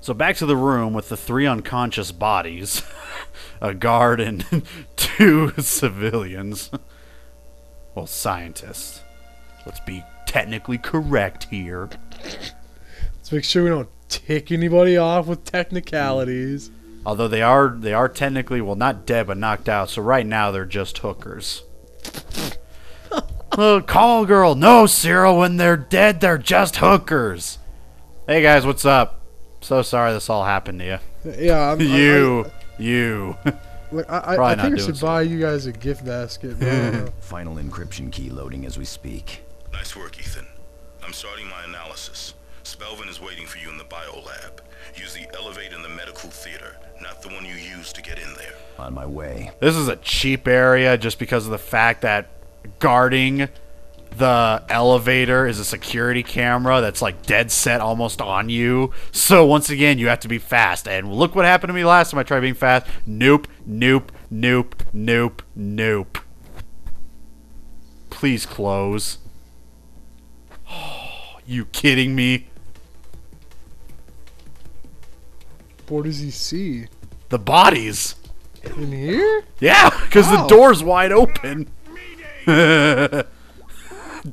So back to the room with the 3 unconscious bodies. A guard and 2 civilians. Well, scientists. Let's be technically correct here. Let's make sure we don't tick anybody off with technicalities. Although they are technically, well, not dead, but knocked out. So right now they're just hookers. Call girl. No, Cyril, when they're dead, they're just hookers. Hey, guys, what's up? So sorry this all happened to you. Yeah, You. Like, I think I should buy you guys a gift basket. Final encryption key loading as we speak. Nice work, Ethan. I'm starting my analysis. Spelvin is waiting for you in the biolab. Use the elevator in the medical theater, not the one you used to get in there. On my way. This is a cheap area just because of the fact that guarding the elevator is a security camera that's like dead set almost on you. So once again, you have to be fast. And look what happened to me last time I tried being fast. Nope, nope, nope, nope, nope. Please close. Oh, you kidding me? What does he see? The bodies. In here? Yeah, because the door's wide open.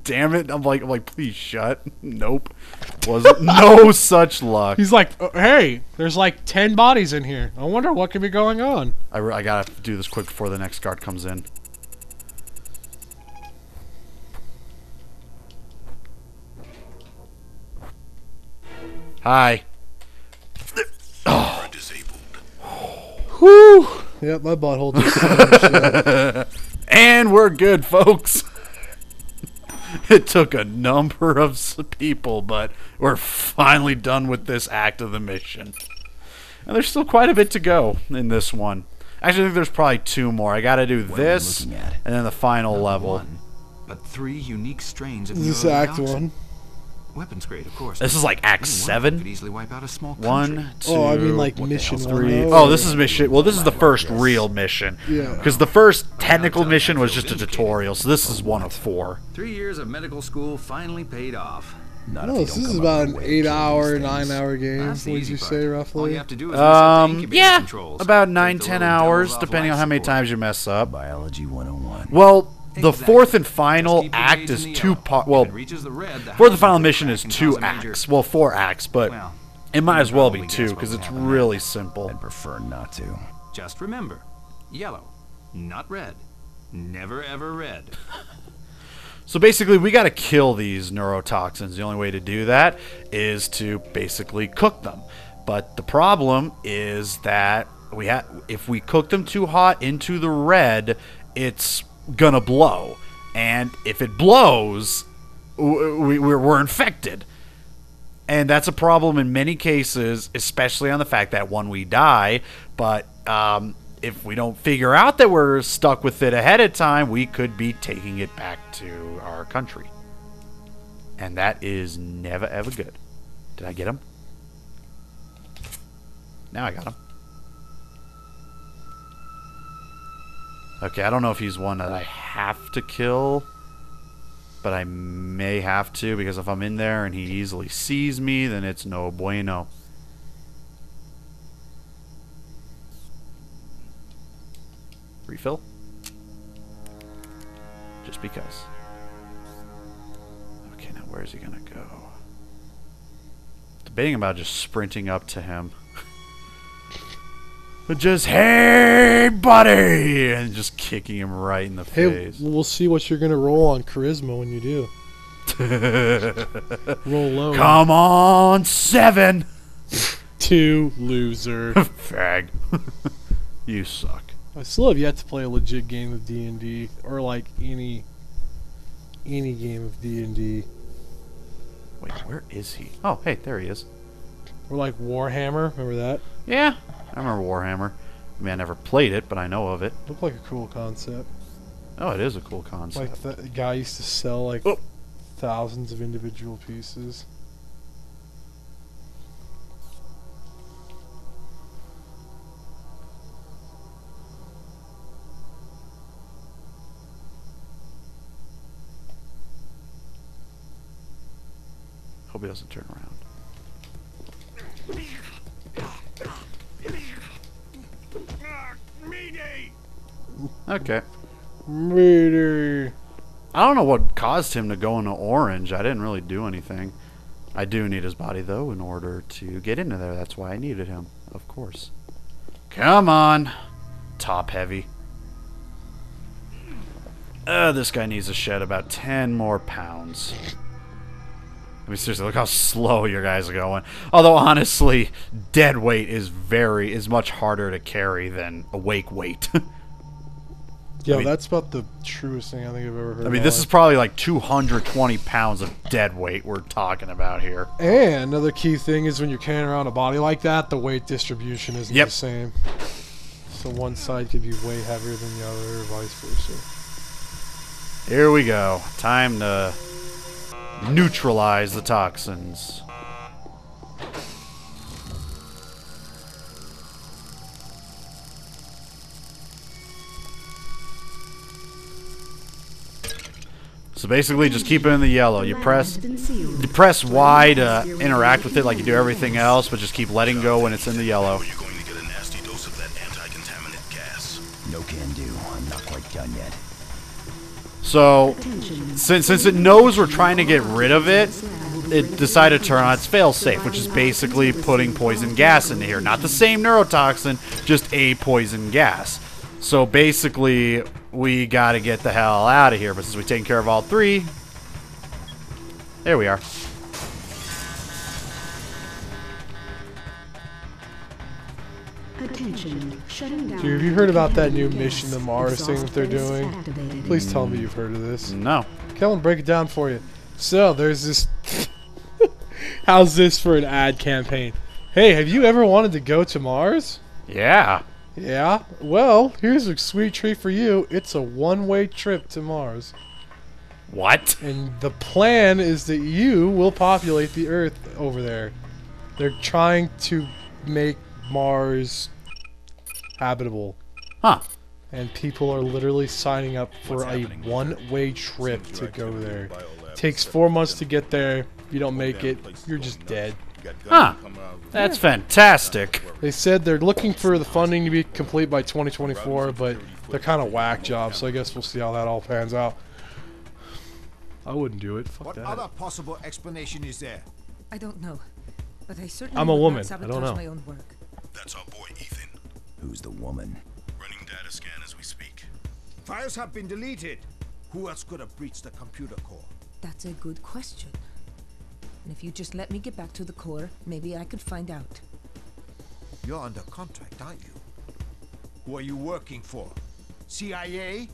Damn it! I'm like, please shut. Nope. Wasn't no such luck. He's like, hey, there's like 10 bodies in here. I wonder what could be going on. I gotta do this quick before the next guard comes in. Hi. Oh. Disabled. Whew. Yep, my butthole just shut. And we're good, folks. It took a number of people, but we're finally done with this act of the mission. And there's still quite a bit to go in this one. Actually, I think there's probably 2 more. I gotta do this, and then the final level. But 3 unique strains of This is Act 1. Weapons grade, of course. This is like Act 7. Could easily wipe out a small 1, 2. Oh, I mean like mission 3. 1. Oh, this is mission. Well, this is the first real mission. Yeah. Because the first technical mission was just a tutorial, so this is 1 of 4. 3 years of medical school finally paid off. Not No, if you this don't is come about out of an the way 8-hour, killing these things. 9-hour game. That's the Would easy you part. say All roughly? you have to do is reset the incubator Yeah, controls. about Take 9, the 10 little hours, devils off depending on life how many support. times you mess up. Biology 101. Well, the Exactly. 4th and final Just keep act engaging is the 2 yellow. parts. If Well, it reaches the red, the 4th and final housing mission crack is can 2 cause a major- acts. Well, 4 acts, but Well, it might as well be probably 2 guess what because would it's happen really next. simple. I'd prefer not to. Just remember, yellow, not red. Never ever red. So basically, we got to kill these neurotoxins. The only way to do that is to basically cook them. But the problem is that if we cook them too hot into the red, it's gonna blow. And if it blows, we're infected. And that's a problem in many cases, especially on the fact that when we die, but if we don't figure out that we're stuck with it ahead of time, we could be taking it back to our country. And that is never, ever good. Did I get him? Now I got him. Okay, I don't know if he's one that I have to kill, but I may have to, because if I'm in there and he easily sees me, then it's no bueno. Refill? Just because. Okay, now where's he gonna go? Debating about just sprinting up to him. But just, hey, buddy! And just kicking him right in the Hey, face. we'll see what you're going to roll on charisma when you do. Roll low. Come on, 7! 2, loser. Fag. You suck. I still have yet to play a legit game of D&D, or like any game of D&D. Wait, where is he? Oh, hey, there he is. Or like Warhammer, remember that? Yeah, I remember Warhammer. I mean, I never played it, but I know of it. Looked like a cool concept. Oh, it is a cool concept. Like that guy used to sell like Oh. thousands of individual pieces. Hope he doesn't turn around. Okay. Murder. I don't know what caused him to go into orange. I didn't really do anything. I do need his body, though, in order to get into there. That's why I needed him, of course. Come on. Top heavy. This guy needs to shed about 10 more pounds. I mean, seriously, look how slow your guys are going. Although, honestly, dead weight is much harder to carry than awake weight. Yeah, I mean, that's about the truest thing I think I've ever heard. I mean, this is probably like 220 pounds of dead weight we're talking about here. And another key thing is when you're carrying around a body like that, the weight distribution isn't the same. So one side could be way heavier than the other, or vice versa. Here we go. Time to neutralize the toxins. So basically, just keep it in the yellow. You press Y to interact with it like you do everything else, but just keep letting go when it's in the yellow. You're going to get a nasty dose of that anti-contaminant gas. No can do. I'm not quite done yet. So, since it knows we're trying to get rid of it, it decided to turn on its failsafe, which is basically putting poison gas into here. Not the same neurotoxin, just a poison gas. So basically, we gotta get the hell out of here. But since we've taken care of all three, there we are. Attention, shutting down. Dude, have you heard about that new mission to Mars thing that they're doing? Please tell me you've heard of this. No. Kellen, break it down for you. So, there's this... How's this for an ad campaign? Hey, have you ever wanted to go to Mars? Yeah. Yeah? Well, here's a sweet treat for you. It's a one-way trip to Mars. What? And the plan is that you will populate the Earth over there. They're trying to make Mars habitable. Huh. And people are literally signing up for a one-way trip to go there. Takes 4 months to get there. If you don't make it, you're just dead. Huh. That's fantastic. They said they're looking for the funding to be complete by 2024, but they're kind of whack jobs, so I guess we'll see how that all pans out. I wouldn't do it. Fuck What that. other possible explanation is there? I don't know, but I certainly I'm a would woman. not I don't know. sabotage my own work. That's our boy, Ethan. Who's the woman? Running data scan as we speak. Files have been deleted. Who else could have breached the computer core? That's a good question. And if you just let me get back to the core, maybe I could find out. You're under contract, aren't you? Who are you working for? CIA?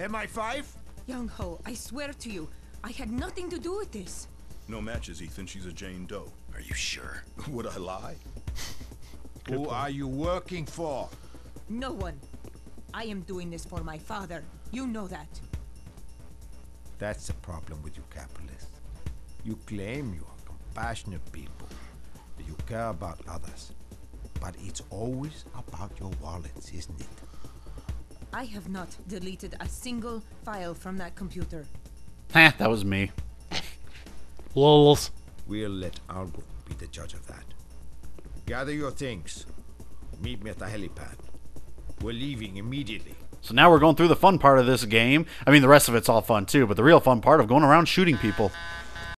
MI5? Young Ho, I swear to you, I had nothing to do with this. No matches, Ethan. She's a Jane Doe. Are you sure? Would I lie? Who are you working for? No one. I am doing this for my father. You know that. That's the problem with you capitalists. You claim you are compassionate people, that you care about others. But it's always about your wallets, isn't it? I have not deleted a single file from that computer. Heh, that was me. Lols. We'll let Algo be the judge of that. Gather your things. Meet me at the helipad. We're leaving immediately. So now we're going through the fun part of this game. I mean, the rest of it's all fun too, but the real fun part of going around shooting people.